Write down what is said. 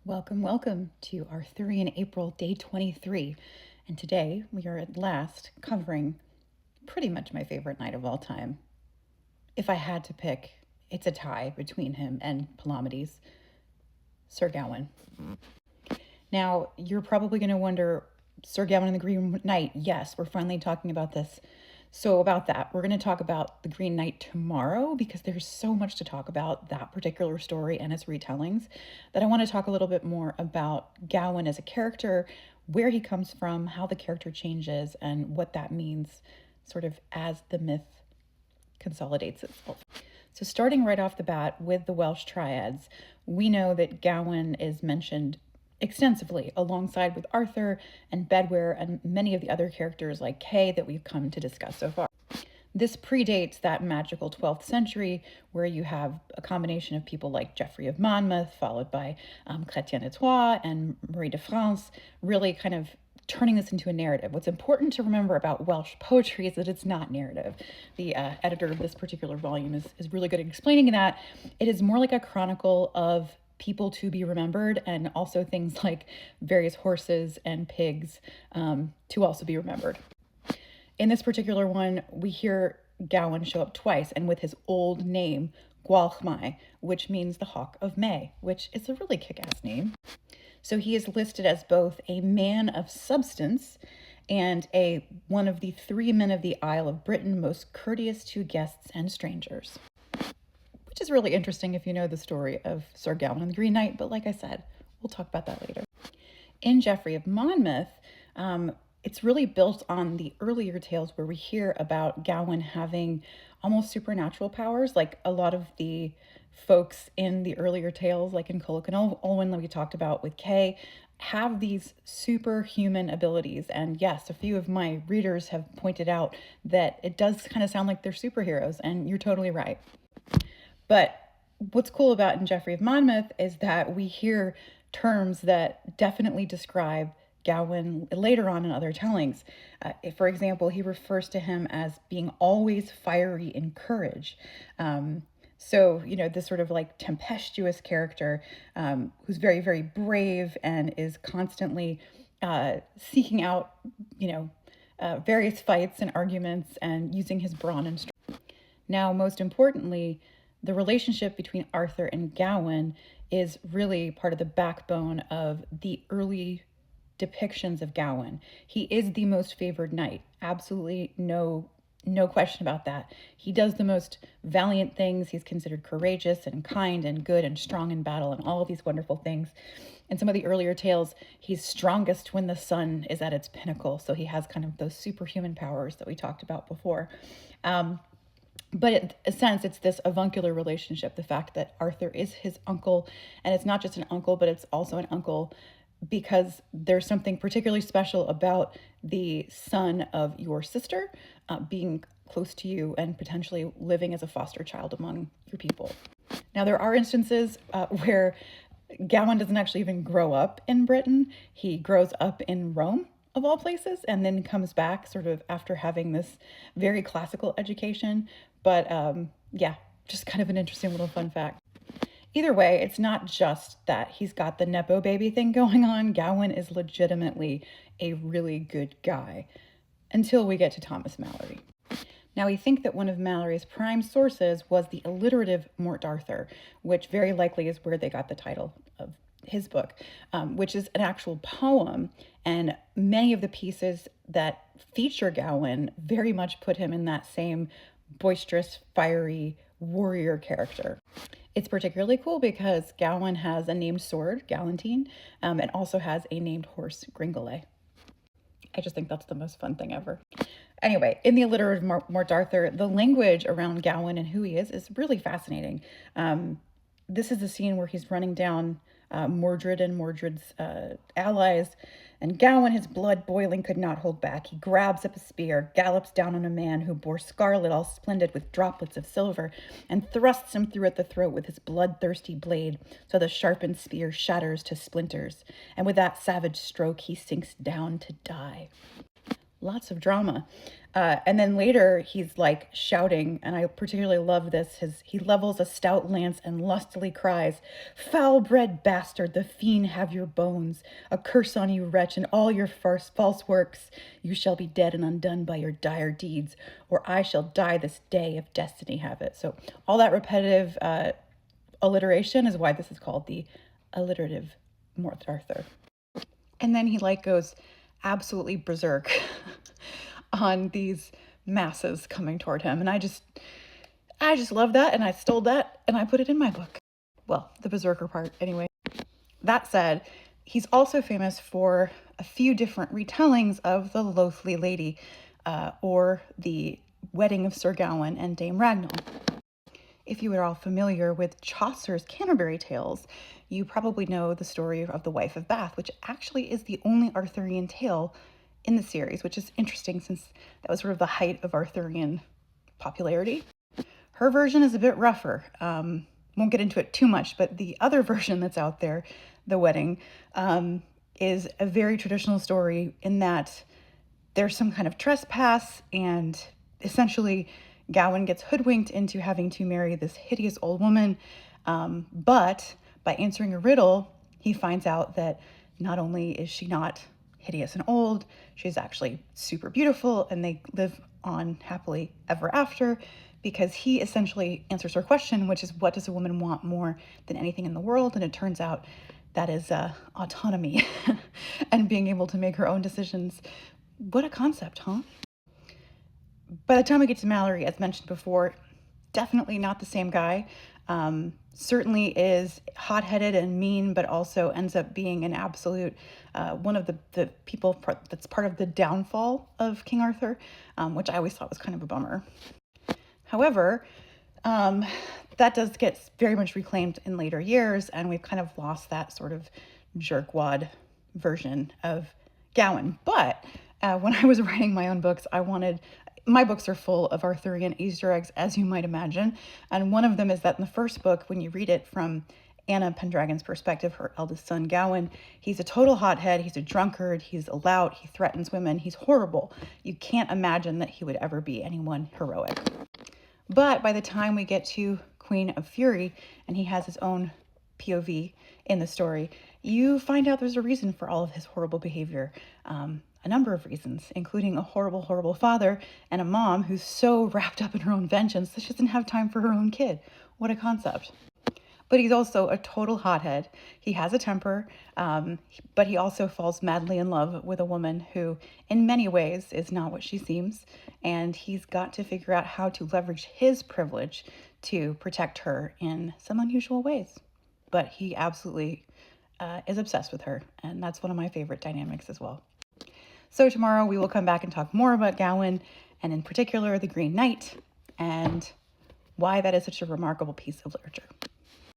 Welcome, welcome to Arthurian April Day 23. And today we are at last covering pretty much my favorite knight of all time. If I had to pick, it's a tie between him and Palamedes, Sir Gawain. Now, you're probably going to wonder, Sir Gawain and the Green Knight, yes, we're finally talking about this. So about that, we're going to talk about the Green Knight tomorrow because there's so much to talk about that particular story and its retellings that I want to talk a little bit more about Gawain as a character, where he comes from, how the character changes, and what that means sort of as the myth consolidates itself. So starting right off the bat with the Welsh triads, we know that Gawain is mentioned extensively alongside with Arthur and Bedwyr and many of the other characters like Kay that we've come to discuss so far. This predates that magical 12th century where you have a combination of people like Geoffrey of Monmouth, followed by Chrétien de Troyes and Marie de France, really kind of turning this into a narrative. What's important to remember about Welsh poetry is that it's not narrative. The editor of this particular volume is really good at explaining that. It is more like a chronicle of people to be remembered, and also things like various horses and pigs to also be remembered. In this particular one, we hear Gawain show up twice, and with his old name, Gwalchmai, which means the Hawk of May, which is a really kick-ass name. So he is listed as both a man of substance and one of the 3 men of the Isle of Britain, most courteous to guests and strangers. Which is really interesting if you know the story of Sir Gawain and the Green Knight, but like I said, we'll talk about that later. In Geoffrey of Monmouth, it's really built on the earlier tales where we hear about Gawain having almost supernatural powers, like a lot of the folks in the earlier tales, like in Culhwch and Olwen that we talked about with Kay, have these superhuman abilities. And yes, a few of my readers have pointed out that it does kind of sound like they're superheroes, and you're totally right. But what's cool about in Geoffrey of Monmouth is that we hear terms that definitely describe Gawain later on in other tellings. For example, he refers to him as being always fiery in courage. So, this sort of like tempestuous character who's very, very brave and is constantly seeking out, various fights and arguments and using his brawn and strength. Now, most importantly, the relationship between Arthur and Gawain is really part of the backbone of the early depictions of Gawain. He is the most favored knight. Absolutely no question about that. He does the most valiant things. He's considered courageous and kind and good and strong in battle and all of these wonderful things. In some of the earlier tales, he's strongest when the sun is at its pinnacle. So he has kind of those superhuman powers that we talked about before. But in a sense, it's this avuncular relationship, the fact that Arthur is his uncle, and it's not just an uncle, but it's also an uncle because there's something particularly special about the son of your sister being close to you and potentially living as a foster child among your people. Now, there are instances where Gawain doesn't actually even grow up in Britain. He grows up in Rome, of all places, and then comes back sort of after having this very classical education. But just kind of an interesting little fun fact. Either way, it's not just that he's got the Nepo baby thing going on. Gawain is legitimately a really good guy until we get to Thomas Malory. Now, we think that one of Malory's prime sources was the alliterative Mort Arthur, which very likely is where they got the title of his book, which is an actual poem. And many of the pieces that feature Gawain very much put him in that same boisterous, fiery warrior character. It's particularly cool because Gawain has a named sword, Galantine, and also has a named horse, Gringolet. I just think that's the most fun thing ever. Anyway, in the alliterative Mort Arthur, the language around Gawain and who he is really fascinating. This is a scene where he's running down Mordred and Mordred's allies, and Gawain, his blood boiling, could not hold back. He grabs up a spear, gallops down on a man who bore scarlet all splendid with droplets of silver, and thrusts him through at the throat with his bloodthirsty blade, so the sharpened spear shatters to splinters, and with that savage stroke he sinks down to die. lots of drama. And then later he's like shouting, and I particularly love this. He levels a stout lance and lustily cries, "Foul-bred bastard, the fiend have your bones! A curse on you, wretch, and all your false works! You shall be dead and undone by your dire deeds, or I shall die this day if destiny have it." So all that repetitive alliteration is why this is called the alliterative Morte Arthur. And then he like goes absolutely berserk on these masses coming toward him. And I just love that, and I stole that and I put it in my book. Well, the berserker part anyway. That said, he's also famous for a few different retellings of the Loathly Lady, or the wedding of Sir Gawain and Dame Ragnall. If you are all familiar with Chaucer's Canterbury Tales, you probably know the story of the Wife of Bath, which actually is the only Arthurian tale in the series, which is interesting since that was sort of the height of Arthurian popularity. Her version is a bit rougher. Won't get into it too much, but the other version that's out there, The Wedding, is a very traditional story in that there's some kind of trespass, and essentially Gawain gets hoodwinked into having to marry this hideous old woman. But by answering a riddle, he finds out that not only is she not hideous and old, she's actually super beautiful, and they live on happily ever after because he essentially answers her question, which is, what does a woman want more than anything in the world? And it turns out that is autonomy and being able to make her own decisions. What a concept, huh? By the time we get to Mallory, as mentioned before, definitely not the same guy. Certainly is hot-headed and mean, but also ends up being an absolute one of the people that's part of the downfall of King Arthur, which I always thought was kind of a bummer. However, that does get very much reclaimed in later years, and we've kind of lost that sort of jerkwad version of Gawain. But when I was writing my own books, my books are full of Arthurian Easter eggs, as you might imagine. And one of them is that in the first book, when you read it from Anna Pendragon's perspective, her eldest son, Gawain, he's a total hothead, he's a drunkard, he's a lout, he threatens women, he's horrible. You can't imagine that he would ever be anyone heroic. But by the time we get to Queen of Fury, and he has his own POV in the story, you find out there's a reason for all of his horrible behavior. A number of reasons, including a horrible, horrible father and a mom who's so wrapped up in her own vengeance that she doesn't have time for her own kid. What a concept. But he's also a total hothead. He has a temper, but he also falls madly in love with a woman who, in many ways, is not what she seems. And he's got to figure out how to leverage his privilege to protect her in some unusual ways. But he absolutely is obsessed with her, and that's one of my favorite dynamics as well. So tomorrow we will come back and talk more about Gawain, and in particular the Green Knight, and why that is such a remarkable piece of literature.